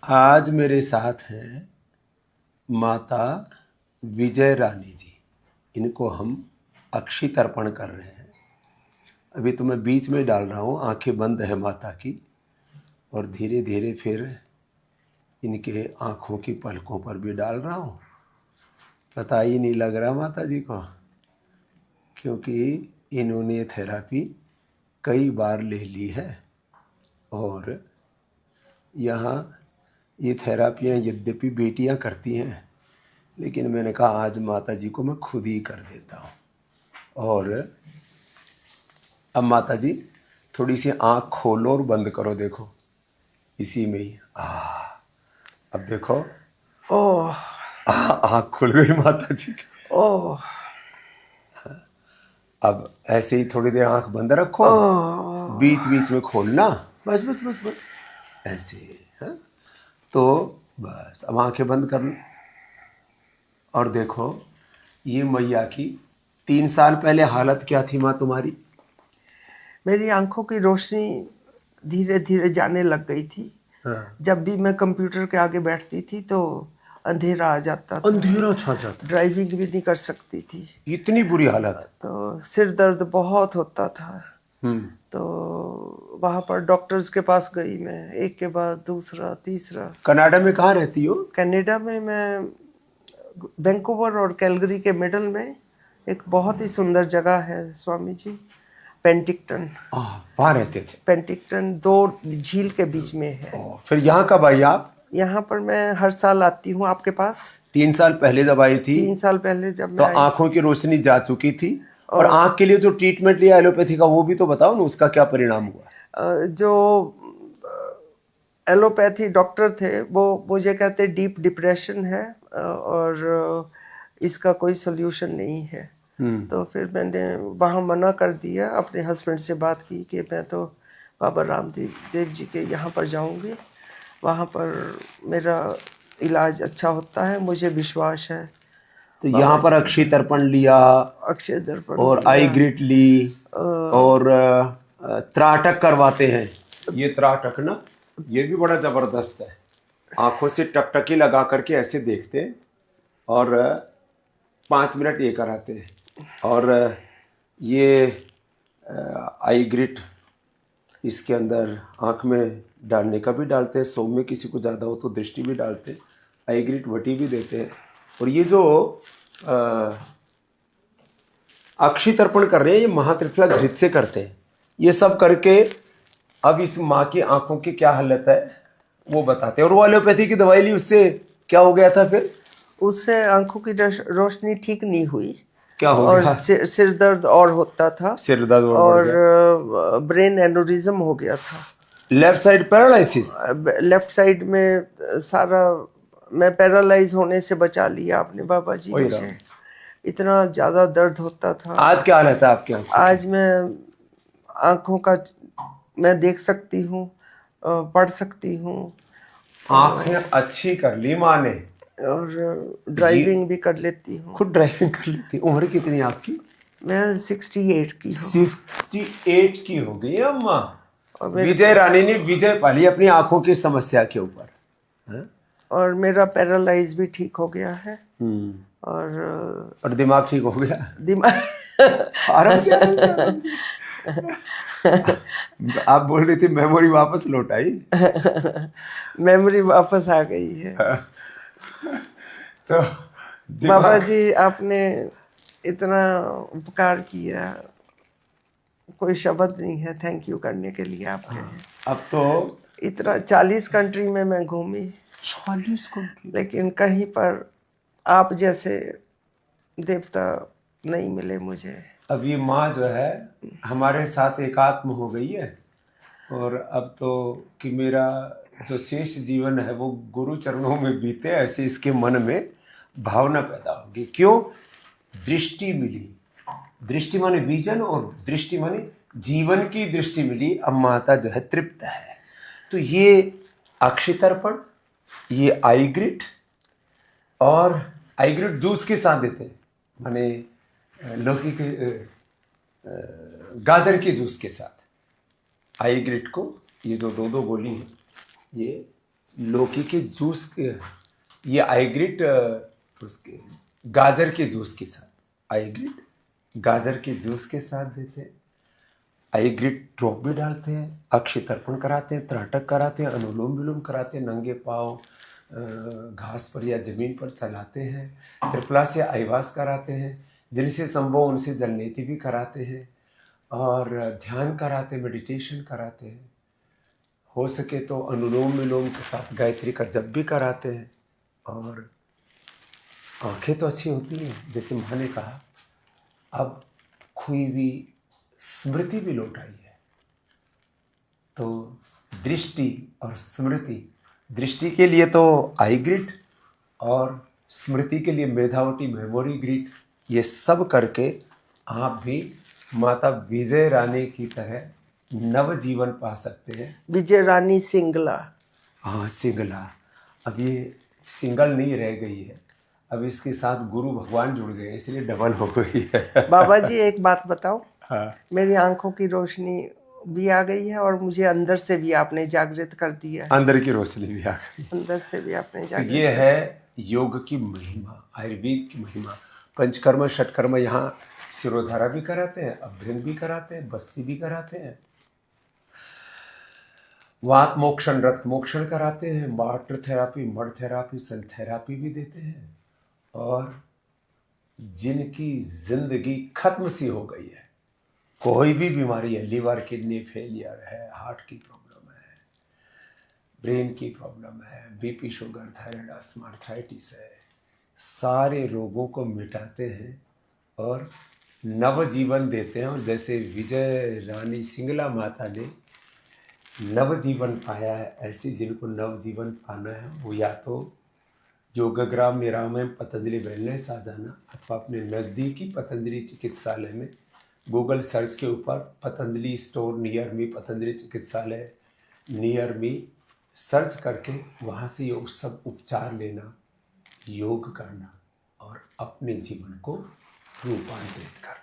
आज मेरे साथ हैं माता विजय रानी जी। इनको हम अक्षी तर्पण कर रहे हैं। अभी तो मैं बीच में डाल रहा हूँ, आंखें बंद है माता की, और धीरे धीरे फिर इनके आँखों की पलकों पर भी डाल रहा हूँ। पता ही नहीं लग रहा माता जी को, क्योंकि इन्होंने थेरापी कई बार ले ली है। और यहाँ ये थेरापियाँ यद्यपि बेटियाँ करती हैं, लेकिन मैंने कहा आज माता जी को मैं खुद ही कर देता हूँ। और अब माता जी थोड़ी सी आँख खोलो और बंद करो, देखो इसी में ही। अब देखो, ओह आँख खुल गई माता जी की। ओह अब ऐसे ही थोड़ी देर आँख बंद रखो, ओह बीच बीच में खोलना, बस बस बस बस ऐसे। हाँ, तो बस अब आंखें बंद कर लो और देखो ये मैया की 3 साल पहले हालत क्या थी माँ तुम्हारी? मेरी आंखों की रोशनी धीरे धीरे जाने लग गई थी। हाँ। जब भी मैं कंप्यूटर के आगे बैठती थी तो अंधेरा आ जाता था। अंधेरा छा जाता, ड्राइविंग भी नहीं कर सकती थी। इतनी बुरी हालत। तो सिर दर्द बहुत होता था। तो वहाँ पर डॉक्टर्स के पास गई मैं, एक के बाद दूसरा तीसरा। कनाडा में कहाँ रहती हो? कनाडा में मैं वैंकूवर और कैलगरी के मिडल में एक बहुत ही सुंदर जगह है स्वामी जी, पेंटिक्टन। वहाँ रहते थे। पेंटिक्टन दो झील के बीच में है। फिर यहाँ कब आई आप? यहाँ पर मैं हर साल आती हूँ आपके पास। 3 साल पहले जब आई थी 3 साल पहले जब तो मैं आई आंखों की रोशनी जा चुकी थी। और आंख के लिए जो ट्रीटमेंट लिया एलोपैथी का, वो भी तो बताओ ना, उसका क्या परिणाम हुआ? जो एलोपैथी डॉक्टर थे वो मुझे कहते डीप डिप्रेशन है और इसका कोई सोल्यूशन नहीं है। तो फिर मैंने वहाँ मना कर दिया, अपने हस्बैंड से बात की कि मैं तो बाबा रामदेव जी के यहाँ पर जाऊँगी, वहाँ पर मेरा इलाज अच्छा होता है, मुझे विश्वास है। तो यहाँ पर अक्षय तर्पण लिया, अक्षय दर्पण और आई ग्रिट ली, और त्राटक करवाते हैं। ये त्राटक ना, ये भी बड़ा जबरदस्त है। आंखों से टकटकी लगा करके ऐसे देखते हैं और 5 मिनट ये कराते हैं। और ये आई ग्रिट इसके अंदर आंख में डालने का भी डालते हैं, सौ में किसी को ज़्यादा हो तो दृष्टि भी डालते हैं, आई ग्रिट वटी भी देते हैं। और ये जो अक्षय तर्पण कर रहे हैं, ये महात्रिफला घृत से करते हैं। ये सब करके अब इस माँ की आंखों की क्या हालत है वो बताते हैं। और वो एलोपैथी की दवाई ली, उससे क्या हो गया था फिर? उससे आंखों की रोशनी ठीक नहीं हुई। क्या हो और गया? सिर दर्द और होता था, सिर दर्द और ब्रेन एनोरिज्म हो गया था। Left side paralysis? Left side में सारा, मैं पैरालाइज होने से बचा लिया आपने बाबा जी मुझे। इतना ज़्यादा दर्द होता था। आज क्या हालत है आपके आंखों? आज मैं आंखों का मैं देख सकती हूँ, पढ़ सकती हूँ, आंखें अच्छी कर ली माँ ने, और ड्राइविंग भी कर लेती हूँ। खुद ड्राइविंग कर लेती। उम्र कितनी है आपकी? मैं 68 की हूँ। 68 की हो गई अम्मा। विजय रानी ने विजय पाली अपनी आंखों की समस्या के ऊपर। और मेरा पैरालाइज भी ठीक हो गया है। और दिमाग ठीक हो गया? दिमाग आराम से, आराम से, आराम से। आप बोल रही थी मेमोरी वापस लौट आई। मेमोरी वापस आ गई है। तो बाबा जी आपने इतना उपकार किया, कोई शब्द नहीं है थैंक यू करने के लिए आपके। अब तो इतना 40 कंट्री में मैं घूमी, 40 कंट्री, लेकिन कहीं पर आप जैसे देवता नहीं मिले मुझे। अब ये माँ जो है हमारे साथ एकात्म हो गई है। और अब तो कि मेरा जो शेष जीवन है वो गुरु चरणों में बीते, ऐसे इसके मन में भावना पैदा होगी। क्यों? दृष्टि मिली। दृष्टि माने विजन, और दृष्टि माने जीवन की दृष्टि मिली। अब माता जो है तृप्त है। तो ये अक्षय तर्पण, ये आई ग्रिट, और आई ग्रिट जूस के साथ देते हैं, माने लौकी के गाजर के जूस के साथ। आई ग्रिट को ये जो 2-2 गोली है, ये लौकी के जूस के, ये आईग्रिट उसके गाजर के जूस के साथ, आईग्रिट गाजर के जूस के साथ देते हैं। आईग्रिट ड्रॉप भी डालते हैं, अक्षय तर्पण कराते हैं, त्राटक कराते हैं, अनुलोम विलोम कराते हैं, नंगे पाँव घास पर या जमीन पर चलाते हैं, त्रिफला से आईवास कराते हैं, जिनसे संभव उनसे जलनेति भी कराते हैं, और ध्यान कराते, मेडिटेशन कराते हैं। हो सके तो अनुलोम विलोम के साथ गायत्री का जप भी कराते हैं। और आंखें तो अच्छी होती हैं, जैसे माँ ने कहा, अब खोई हुई स्मृति भी लौट आई है। तो दृष्टि और स्मृति, दृष्टि के लिए तो आई ग्रिड और स्मृति के लिए मेधावती मेमोरी ग्रिड, ये सब करके आप भी माता विजय रानी की तरह नव जीवन पा सकते हैं। विजय रानी सिंगला। हाँ, सिंगला। अब ये सिंगल नहीं रह गई है, अब इसके साथ गुरु भगवान जुड़ गए, इसलिए डबल हो गई है। बाबा जी एक बात बताओ, हाँ। मेरी आंखों की रोशनी भी आ गई है और मुझे अंदर से भी आपने जागृत कर दिया है। अंदर की रोशनी भी आ गई, अंदर से भी आपने तो जागृत। ये है योग की महिमा, आयुर्वेद की महिमा। पंचकर्म षटकर्म यहाँ सिरोधारा भी कराते हैं, अभ्यंग भी कराते हैं, बस्सी भी कराते हैं, वात मोक्षण रक्त मोक्षण कराते हैं, वाटर थेरापी, मड थेरापी, सन थेरापी भी देते हैं। और जिनकी जिंदगी खत्म सी हो गई है, कोई भी बीमारी है, लीवर किडनी फेलियर है, हार्ट की प्रॉब्लम है, ब्रेन की प्रॉब्लम है, BP sugar thyroid asthma arthritis है, सारे रोगों को मिटाते हैं और नव जीवन देते हैं। और जैसे विजय रानी सिंगला माता ने नव जीवन पाया है, ऐसे जिनको नव जीवन पाना है वो या तो योगग्राम निरामय पतंजलि वेलनेस आ जाना, अथवा अपने नज़दीकी पतंजलि चिकित्सालय में गूगल सर्च के ऊपर Patanjali store near me, Patanjali चिकित्सालय नियर मी सर्च करके वहाँ से ये सब उपचार लेना, योग करना और अपने जीवन को रूपांतरित करना।